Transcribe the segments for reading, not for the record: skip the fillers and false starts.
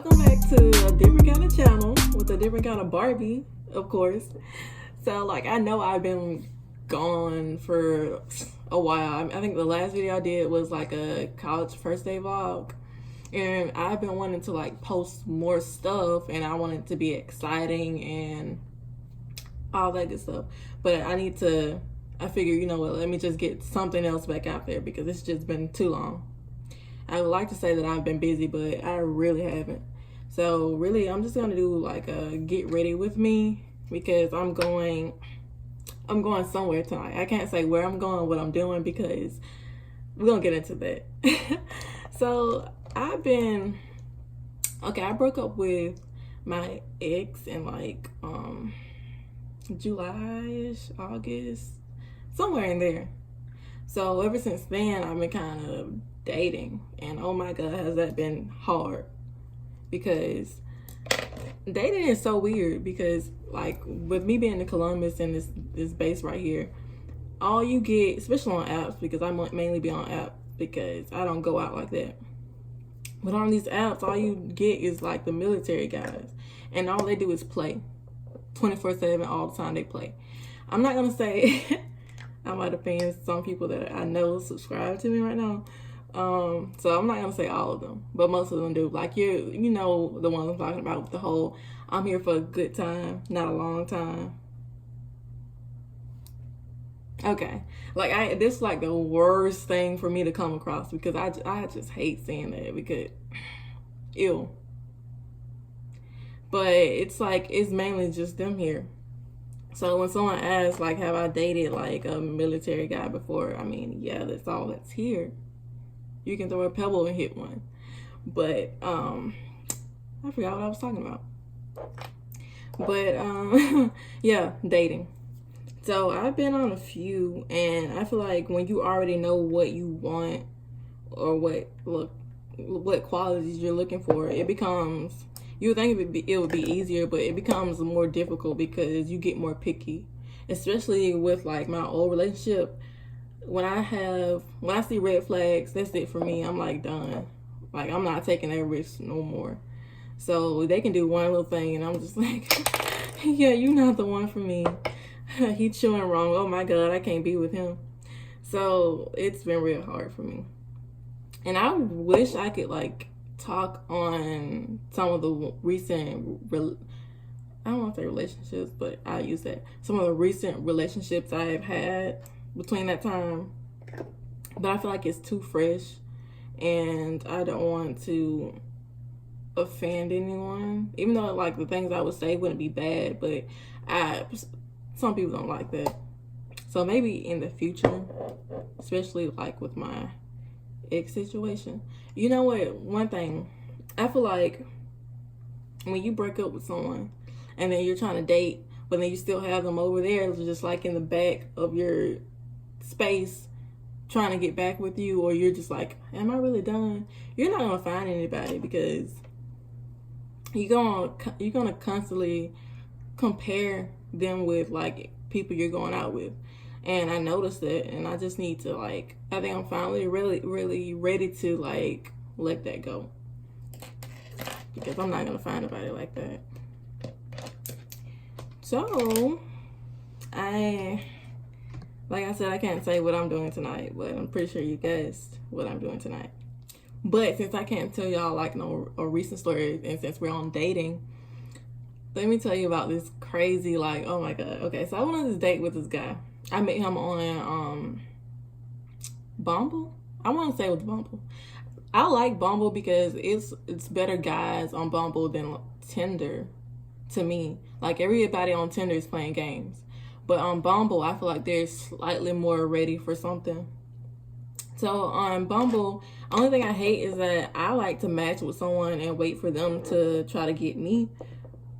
welcome back to a different kind of channel with a different kind of Barbie, of course. So, I know I've been gone for a while. I think the last video I did was a college first day vlog. And I've been wanting to post more stuff, and I want it to be exciting and all that good stuff. But I figure, you know what, let me just get something else back out there because it's just been too long. I would like to say that I've been busy, but I really haven't. So really, I'm just gonna do a get ready with me because I'm going somewhere tonight. I can't say where I'm going, what I'm doing, because we're gonna get into that. So I broke up with my ex in July-ish, August, somewhere in there. So ever since then, I've been kind of dating, and oh my god, has that been hard, because dating is so weird. Because with me being in Columbus and this base right here, all you get, especially on apps, because I mainly be on app because I don't go out like that, but on these apps all you get is the military guys, and all they do is play 24/7. All the time they play. I'm not gonna say I might offend some people that I know subscribe to me right now. So I'm not gonna say all of them, but most of them do. You know the ones I'm talking about with the whole I'm here for a good time, not a long time. Okay, this is the worst thing for me to come across, because I just hate saying that, because ew. But it's it's mainly just them here. So when someone asks have I dated a military guy before, I mean, yeah, that's all that's here. You can throw a pebble and hit one. But I forgot what I was talking about. But yeah, dating. So I've been on a few, and I feel when you already know what you want or what qualities you're looking for, it becomes, you would think it would be easier, but it becomes more difficult because you get more picky. Especially with my old relationship. When I see red flags, that's it for me. I'm done. I'm not taking that risk no more. So they can do one little thing and I'm just yeah, you're not the one for me. He chewing wrong. Oh my god, I can't be with him. So it's been real hard for me. And I wish I could talk on some of the recent I don't want to say relationships, but I'll use that. Some of the recent relationships I have had between that time. But I feel it's too fresh, and I don't want to offend anyone. Even though the things I would say wouldn't be bad, but some people don't like that. So maybe in the future, especially with my ex situation. You know what? One thing, I feel when you break up with someone and then you're trying to date, but then you still have them over there just in the back of your space trying to get back with you, or you're just am I really done? You're not gonna find anybody, because you're gonna constantly compare them with people you're going out with. And I noticed that, and I just need to I think I'm finally really ready to let that go, because I'm not gonna find anybody like that. So like I said, I can't say what I'm doing tonight, but I'm pretty sure you guessed what I'm doing tonight. But since I can't tell y'all a recent story, and since we're on dating, let me tell you about this crazy oh my god. Okay, so I went on this date with this guy. I met him on Bumble. I want to say it was Bumble. I like Bumble because it's better guys on Bumble than Tinder to me. Everybody on Tinder is playing games. But on Bumble, I feel they're slightly more ready for something. So on Bumble, only thing I hate is that I like to match with someone and wait for them to try to get me.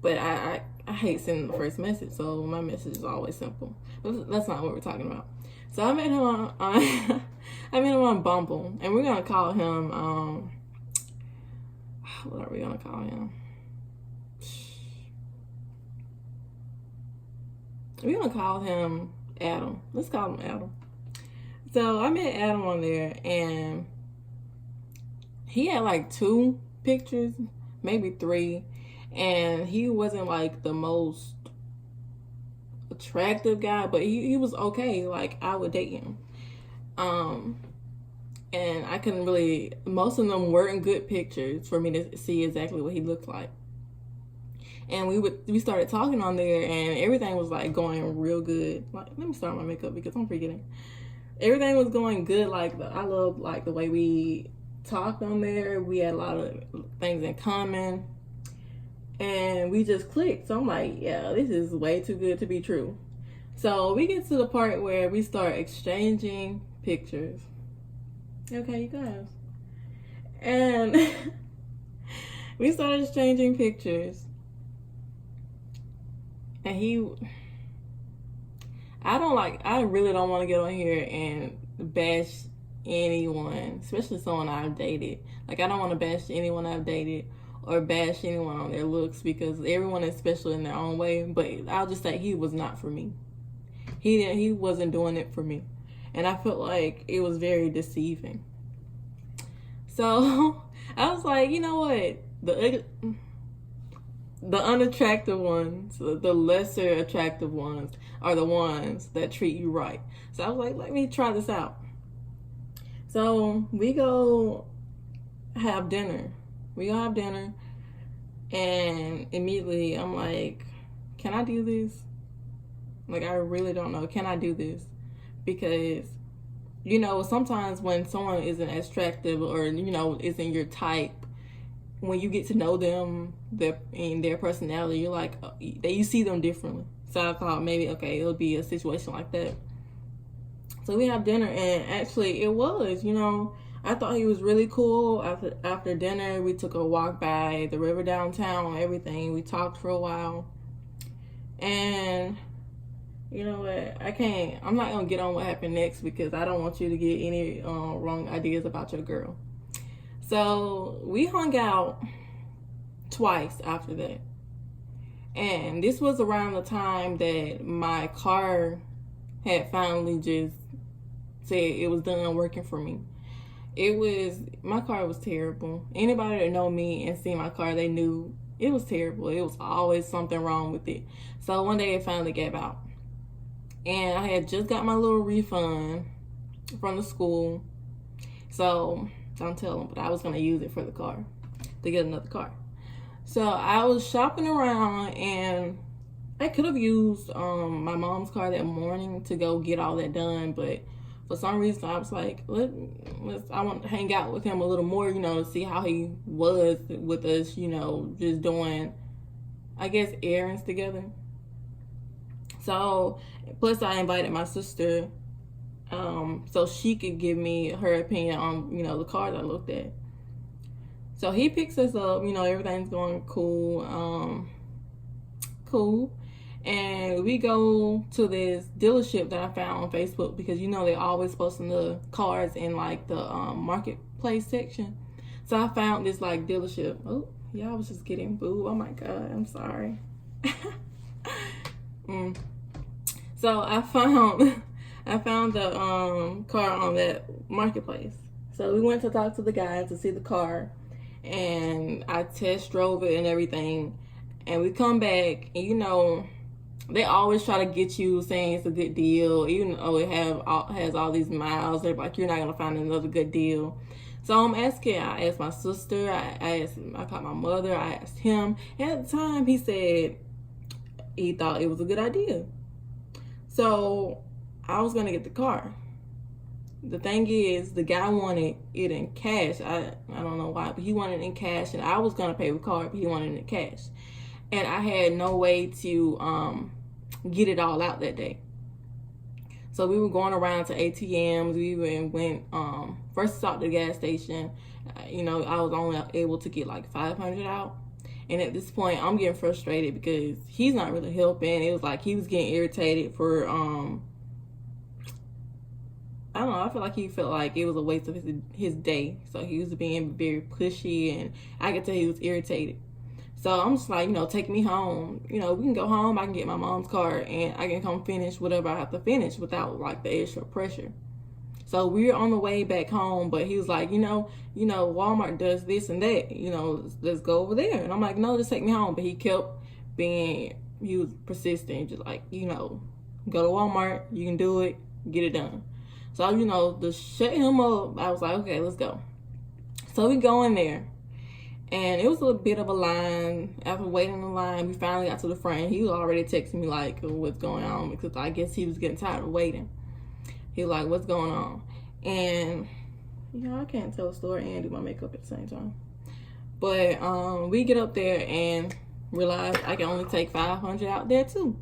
But I hate sending the first message, so my message is always simple. But that's not what we're talking about. So I met him on I met him on Bumble, and we're gonna call him what are we gonna call him? We're gonna call him Adam. Let's call him Adam. So I met Adam on there, and he had 2 pictures maybe 3, and he wasn't like the most attractive guy, but he was okay. Like, I would date him. And I couldn't really, most of them weren't good pictures for me to see exactly what he looked like. And we started talking on there, and everything was like going real good. Like, let me start my makeup because I'm forgetting. Everything was going good. Like, I love like the way we talked on there. We had a lot of things in common, and we just clicked. So I'm like, yeah, this is way too good to be true. So we get to the part where we start exchanging pictures. Okay, you guys. And we started exchanging pictures. And I really don't want to get on here and bash anyone, especially someone I've dated. Like, I don't want to bash anyone I've dated or bash anyone on their looks, because everyone is special in their own way. But I'll just say he was not for me. He wasn't doing it for me. And I felt like it was very deceiving. So I was like, you know what? The unattractive ones, the lesser attractive ones, are the ones that treat you right. So I was like, let me try this out. So we go have dinner. And immediately I'm like, can I do this? Like, I really don't know. Can I do this? Because, you know, sometimes when someone isn't as attractive or, you know, isn't your type, when you get to know them, their personality, you're like, you see them differently. So I thought maybe, okay, it'll be a situation like that. So we have dinner, and actually it was, you know, I thought he was really cool. After dinner, we took a walk by the river downtown, everything. We talked for a while. And you know what? I'm not going to get on what happened next, because I don't want you to get any wrong ideas about your girl. So we hung out twice after that. And this was around the time that my car had finally just said it was done working for me. My car was terrible. Anybody that know me and see my car, they knew it was terrible. It was always something wrong with it. So one day it finally gave out. And I had just got my little refund from the school. So don't tell them, but I was going to use it for the car, to get another car. So I was shopping around, and I could have used my mom's car that morning to go get all that done, but for some reason I was like, I want to hang out with him a little more, you know, to see how he was with us, you know, just doing, I guess, errands together. So, plus I invited my sister, so she could give me her opinion on, you know, the cars I looked at. So he picks us up, you know, everything's going cool, and we go to this dealership that I found on Facebook, because, you know, they always posting the cars in like the marketplace section. So I found this like dealership. Oh, yeah, I was just getting booed. Oh my God, I'm sorry. So I found the car on that marketplace. So we went to talk to the guy to see the car, and I test drove it and everything. And we come back, and you know, they always try to get you saying it's a good deal, even though it has all these miles. They're like, you're not gonna find another good deal. So I'm asking. I asked my sister. I called my mother. I asked him. And at the time, he said he thought it was a good idea. So I was gonna get the car. The thing is, the guy wanted it in cash. I don't know why, but he wanted it in cash, and I was gonna pay with card, but he wanted it in cash. And I had no way to get it all out that day. So we were going around to ATMs. We went first stopped at the gas station. You know, I was only able to get like 500 out. And at this point, I'm getting frustrated because he's not really helping. It was like he was getting irritated for, I don't know, I feel like he felt like it was a waste of his day. So he was being very pushy, and I could tell he was irritated. So I'm just like, you know, take me home. You know, we can go home. I can get my mom's car, and I can come finish whatever I have to finish without like the extra pressure. So So we were on the way back home, but he was like, Walmart does this and that. Let's go over there. And I'm like, no, just take me home. But he was persistent, just like, go to Walmart. You can do it. Get it done. So, to shut him up, I was like, okay, let's go. So we go in there. And it was a bit of a line. After waiting in the line, we finally got to the front. He was already texting me, like, what's going on? Because I guess he was getting tired of waiting. He was like, what's going on? And, I can't tell a story and do my makeup at the same time. But we get up there and realize I can only take 500 out there, too.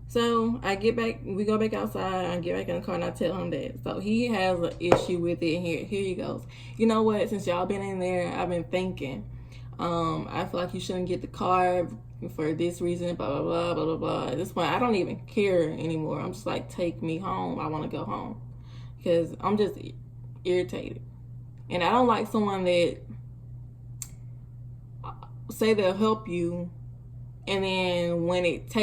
So we go back outside, I get back in the car and I tell him that. So he has an issue with it. Here he goes. You know what? Since y'all been in there, I've been thinking. I feel like you shouldn't get the car for this reason, blah, blah, blah, blah, blah, blah. At this point, I don't even care anymore. I'm just like, take me home. I want to go home. Because I'm just irritated. And I don't like someone that say they'll help you, and then when it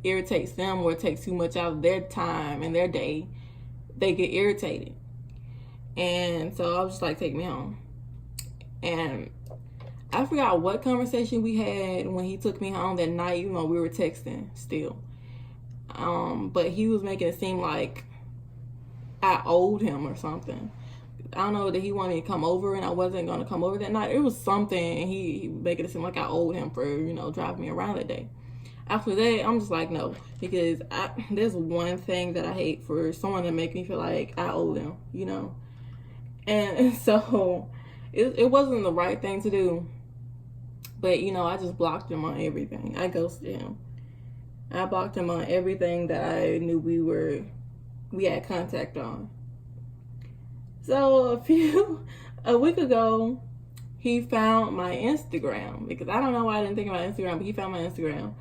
irritates them or it takes too much out of their time and their day, they get irritated. And so I was just like, take me home. And I forgot what conversation we had when he took me home that night. We were texting still. But he was making it seem like I owed him or something. I don't know that he wanted me to come over and I wasn't going to come over that night. It was something, and he making it seem like I owed him for, driving me around that day. After that, I'm just like, no, because there's one thing that I hate for someone to make me feel like I owe them, And so it wasn't the right thing to do. But, I just blocked him on everything. I ghosted him. I blocked him on everything that I knew we had contact on. So a week ago, he found my Instagram, because I don't know why I didn't think about Instagram, but he found my Instagram.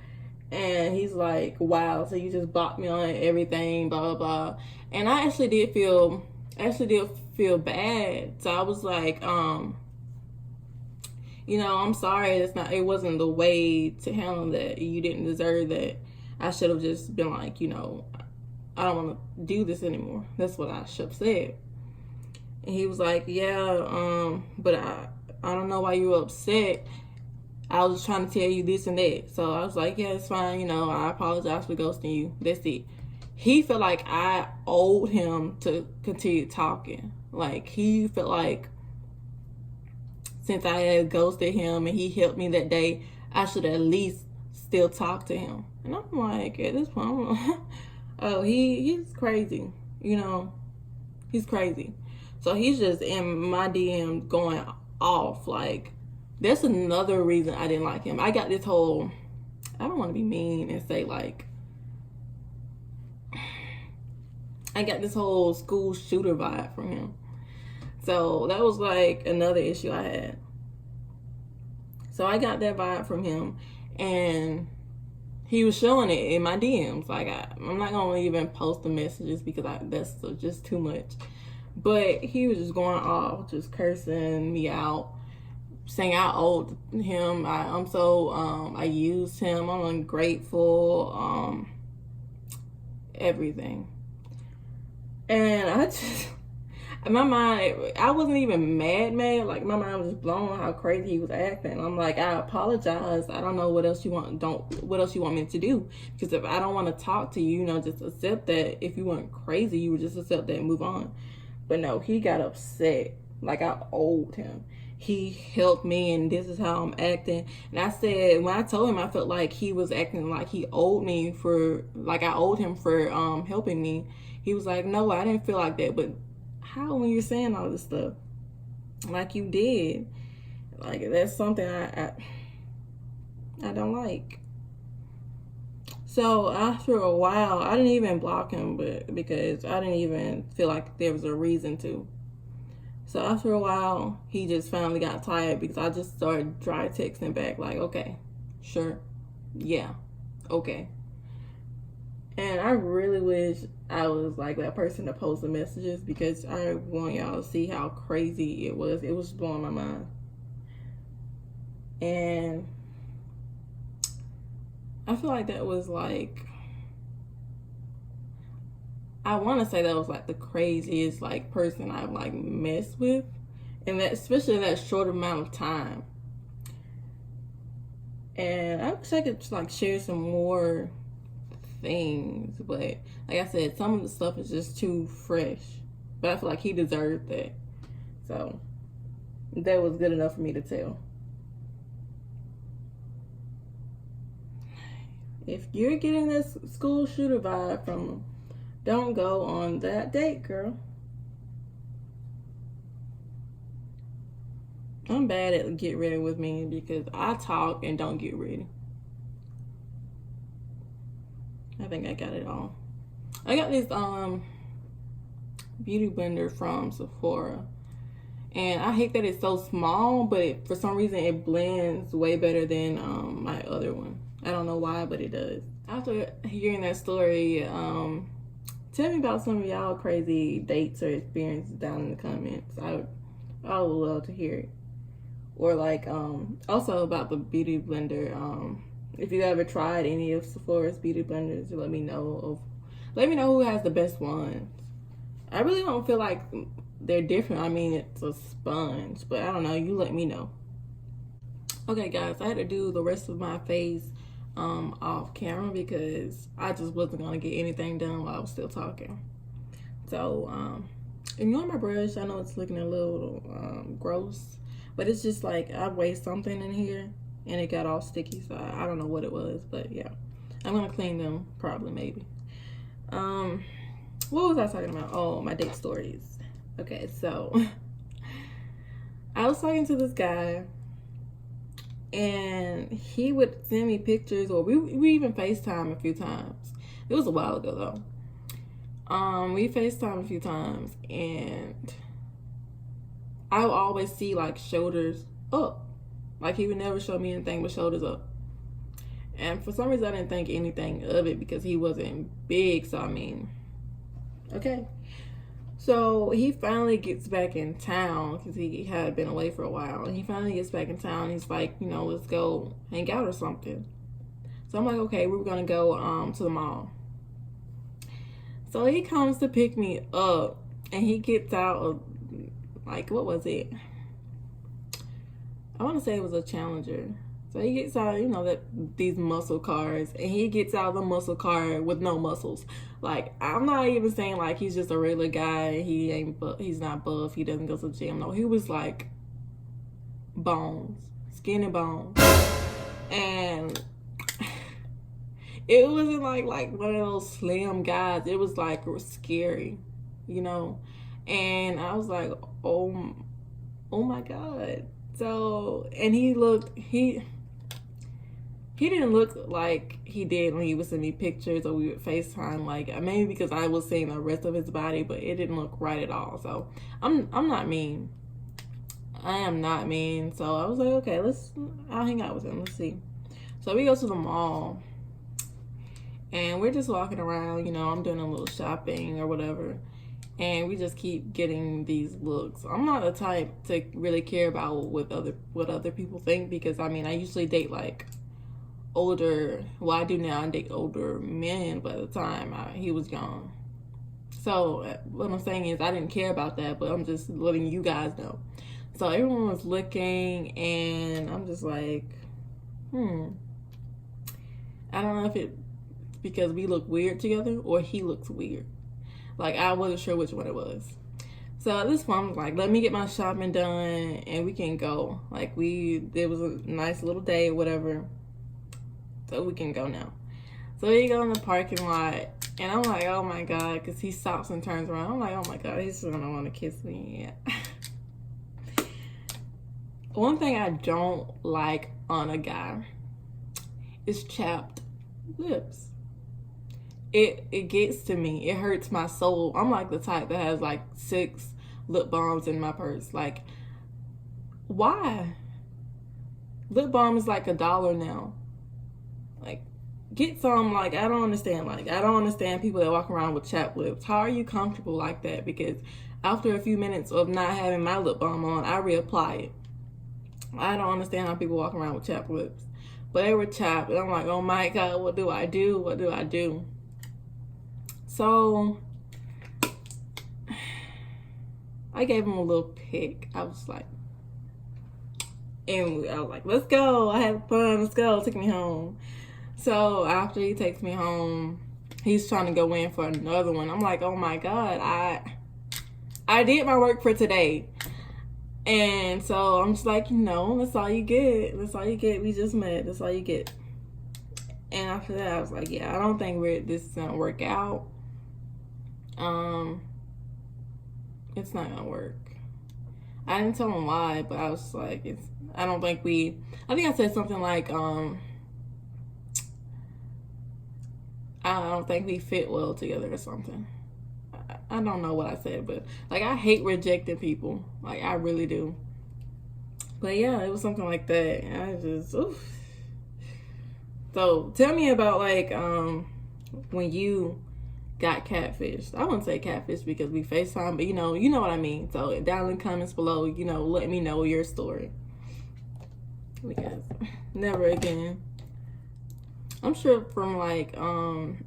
And he's like, wow, so you just blocked me on everything, blah, blah, blah. And I actually did feel bad. So I was like, I'm sorry. It wasn't the way to handle that. You didn't deserve that. I should have just been like, I don't want to do this anymore. That's what I should have said. And he was like, yeah, but I don't know why you were upset. I was just trying to tell you this and that. So I was like, yeah, it's fine. I apologize for ghosting you. That's it. He felt like I owed him to continue talking. Like, he felt like since I had ghosted him and he helped me that day, I should at least still talk to him. And I'm like, at this point, oh, he's crazy. He's crazy. So he's just in my DM going off. Like, that's another reason I didn't like him. I got this whole, I don't want to be mean and say like, I got this whole school shooter vibe from him. So that was like another issue I had. So I got that vibe from him, and he was showing it in my DMs. Like, I'm not going to even post the messages because that's just too much. But he was just going off, just cursing me out, saying I owed him. I'm so, I used him. I'm ungrateful, everything. And I just, in my mind, I wasn't even mad. Like, my mind was just blown on how crazy he was acting. I'm like, I apologize. I don't know what else you want. What else you want me to do? Because if I don't want to talk to you, just accept that. If you weren't crazy, you would just accept that and move on. But no, he got upset. Like, I owed him. He helped me, and this is how I'm acting. And I said, when I told him, I felt like he was acting like he owed me for, like I owed him for helping me. He was like, no, I didn't feel like that. But how, when you're saying all this stuff? Like you did. Like, that's something I don't like. So after a while, I didn't even block him, but because I didn't even feel like there was a reason to. So after a while, he just finally got tired because I just started dry texting back like, okay, sure, yeah, okay. And I really wish I was like that person to post the messages, because I want y'all to see how crazy it was. It was blowing my mind. And I feel like that was like, I want to say that was like the craziest like person I've like messed with, and that especially in that short amount of time. And I wish I could like share some more things, but like I said, some of the stuff is just too fresh. But I feel like he deserved that, so that was good enough for me to tell. If you're getting this school shooter vibe from him, don't go on that date, girl. I'm bad at get ready with me because I talk and don't get ready. I think I got it all. I got this beauty blender from Sephora, and I hate that it's so small, but for some reason it blends way better than my other one. I don't know why, but it does. After hearing that story, tell me about some of y'all crazy dates or experiences down in the comments. I would love to hear it. Or like also about the beauty blender. If you ever tried any of Sephora's beauty blenders, let me know who has the best ones. I really don't feel like they're different. I mean, it's a sponge, but I don't know. You let me know. Okay, guys, I had to do the rest of my face off camera because I just wasn't gonna get anything done while I was still talking. So ignore my brush. I know it's looking a little gross, but it's just like I waste something in here and it got all sticky, so I don't know what it was, but yeah, I'm gonna clean them probably, maybe. What was I talking about? Oh, my date stories. Okay, so I was talking to this guy, and he would send me pictures, or we even FaceTime a few times. It was a while ago though. We FaceTime a few times, and I would always see like shoulders up. Like he would never show me anything but shoulders up. And for some reason I didn't think anything of it because he wasn't big, so I mean, okay. So he finally gets back in town because he had been away for a while. And he finally gets back in town. He's like, you know, let's go hang out or something. So I'm like, okay, we're going to go to the mall. So he comes to pick me up. And he gets out of, like, what was it? I want to say it was a Challenger. So he gets out, you know, these muscle cars, and he gets out of the muscle car with no muscles. Like, I'm not even saying like he's just a regular guy. He's not buff. He doesn't go to the gym. No, he was like bones, skin and bones, and it wasn't like one of those slim guys. It was like scary, you know. And I was like, oh my God. So, and he didn't look like he did when he was sending me pictures or we would FaceTime. Like, maybe because I was seeing the rest of his body, but it didn't look right at all. So I'm not mean. I am not mean. So I was like, okay, I'll hang out with him. Let's see. So we go to the mall, and we're just walking around. You know, I'm doing a little shopping or whatever, and we just keep getting these looks. I'm not the type to really care about what other people think, because I mean, I usually date like older, well, I do now, I date older men, but at the time he was young. So what I'm saying is I didn't care about that, but I'm just letting you guys know. So everyone was looking, and I'm just like, I don't know if it's because we look weird together or he looks weird. Like, I wasn't sure which one it was. So at this point, I was like, let me get my shopping done and we can go. Like, it was a nice little day or whatever. So we can go now. So we go in the parking lot, and I'm like, oh my God, because he stops and turns around. I'm like, oh my God, he's gonna want to kiss me. Yeah. One thing I don't like on a guy is chapped lips. It gets to me. It hurts my soul. I'm like the type that has like 6 lip balms in my purse. Like, why? Lip balm is like $1 now. Like, get some. Like, I don't understand. Like, I don't understand people that walk around with chapped lips. How are you comfortable like that? Because after a few minutes of not having my lip balm on, I reapply it. I don't understand how people walk around with chapped lips. But they were chapped, and I'm like, oh my God, what do I do? What do I do? So I gave him a little pick. I was like, let's go. I had fun. Let's go. Took me home. So after he takes me home, he's trying to go in for another one. I'm like, oh my God, I did my work for today. And so I'm just like, that's all you get. That's all you get. We just met. That's all you get. And after that, I was like, yeah, I don't think this is gonna work out. It's not gonna work. I didn't tell him why, but I was like, I think I said something like, I don't think we fit well together or something. I don't know what I said, but like, I hate rejecting people. Like, I really do. But yeah, it was something like that. And I just, oof. So tell me about like, when you got catfished. I wouldn't say catfish because we FaceTime, but you know what I mean. So down in the comments below, let me know your story. Because never again. I'm sure from like, I'm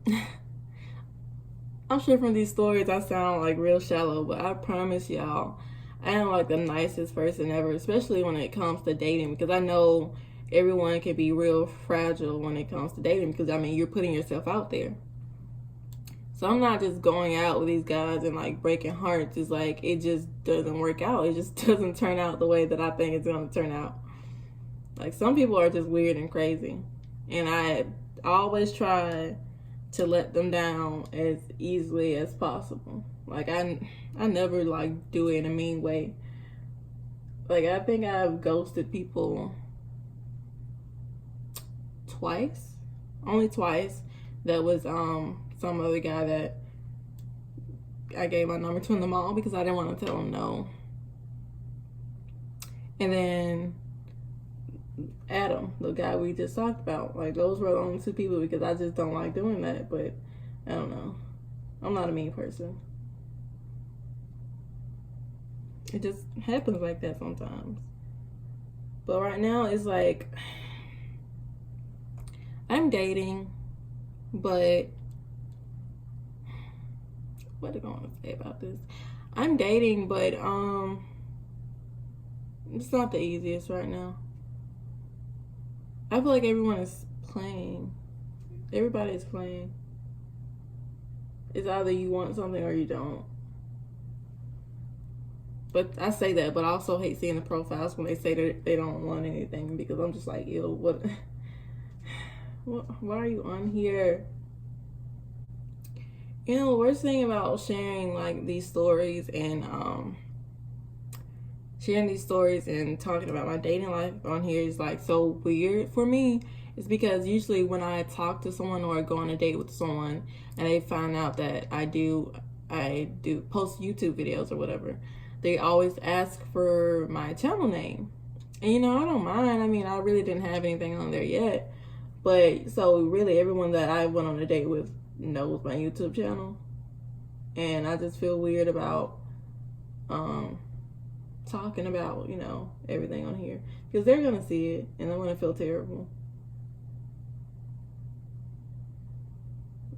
sure from these stories I sound like real shallow, but I promise y'all, I am like the nicest person ever, especially when it comes to dating, because I know everyone can be real fragile when it comes to dating, because I mean, you're putting yourself out there. So I'm not just going out with these guys and like breaking hearts. It's like, it just doesn't work out. It just doesn't turn out the way that I think it's going to turn out. Like, some people are just weird and crazy. And I always try to let them down as easily as possible. Like, I never like do it in a mean way. Like, I think I've ghosted people twice. Only twice. That was some other guy that I gave my number to in the mall because I didn't want to tell him no. And then Adam, the guy we just talked about. Like, those were the only two people because I just don't like doing that. But I don't know. I'm not a mean person. It just happens like that sometimes. But right now, it's like, I'm dating, but what am I going to say about this? I'm dating, but it's not the easiest right now. I feel like everyone is playing. Everybody is playing. It's either you want something or you don't. But I say that, but I also hate seeing the profiles when they say that they don't want anything, because I'm just like, ew, what why are you on here? You know, the worst thing about sharing like these stories and talking about my dating life on here is like so weird for me. It's because usually when I talk to someone or I go on a date with someone and they find out that I do post YouTube videos or whatever, they always ask for my channel name. And I don't mind. I mean, I really didn't have anything on there yet. But so really everyone that I went on a date with knows my YouTube channel. And I just feel weird about talking about, everything on here. Because they're going to see it and I'm going to feel terrible.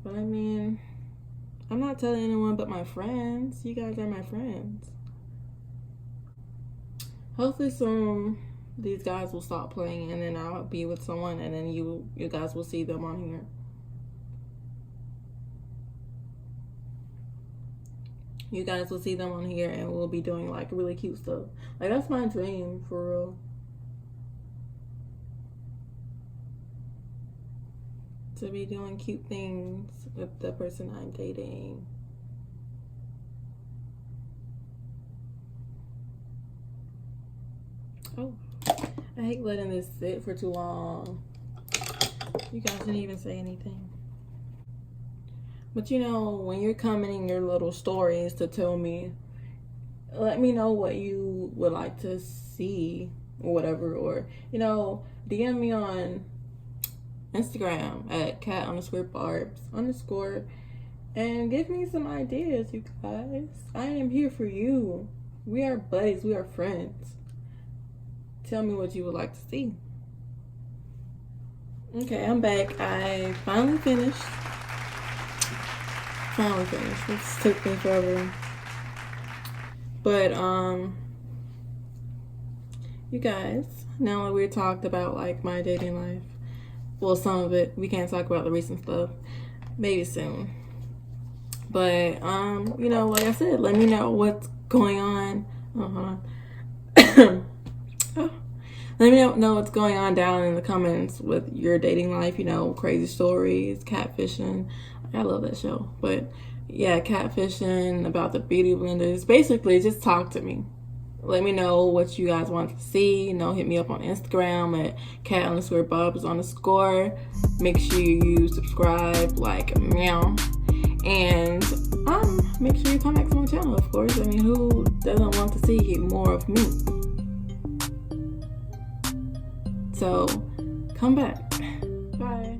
But I mean, I'm not telling anyone but my friends. You guys are my friends. Hopefully soon these guys will stop playing and then I'll be with someone and then you guys will see them on here. You guys will see them on here and we'll be doing like really cute stuff. Like, that's my dream, for real. To be doing cute things with the person I'm dating. Oh, I hate letting this sit for too long. You guys didn't even say anything. But when you're commenting your little stories to tell me, let me know what you would like to see or whatever. Or, DM me on Instagram at cat_barbs_ and give me some ideas, you guys. I am here for you. We are buddies. We are friends. Tell me what you would like to see. Okay, I'm back. I finally finished. This took me forever. But you guys, now that we talked about like my dating life, well, some of it, we can't talk about the recent stuff. Maybe soon. But like I said, let me know what's going on. Let me know what's going on down in the comments with your dating life, crazy stories, catfishing. I love that show. But yeah, catfishing, about the beauty blenders. Basically, just talk to me. Let me know what you guys want to see. Hit me up on Instagram at cat_bubs_. Make sure you subscribe, like, meow. And make sure you come back to my channel, of course. I mean, who doesn't want to see more of me? So, come back. Bye.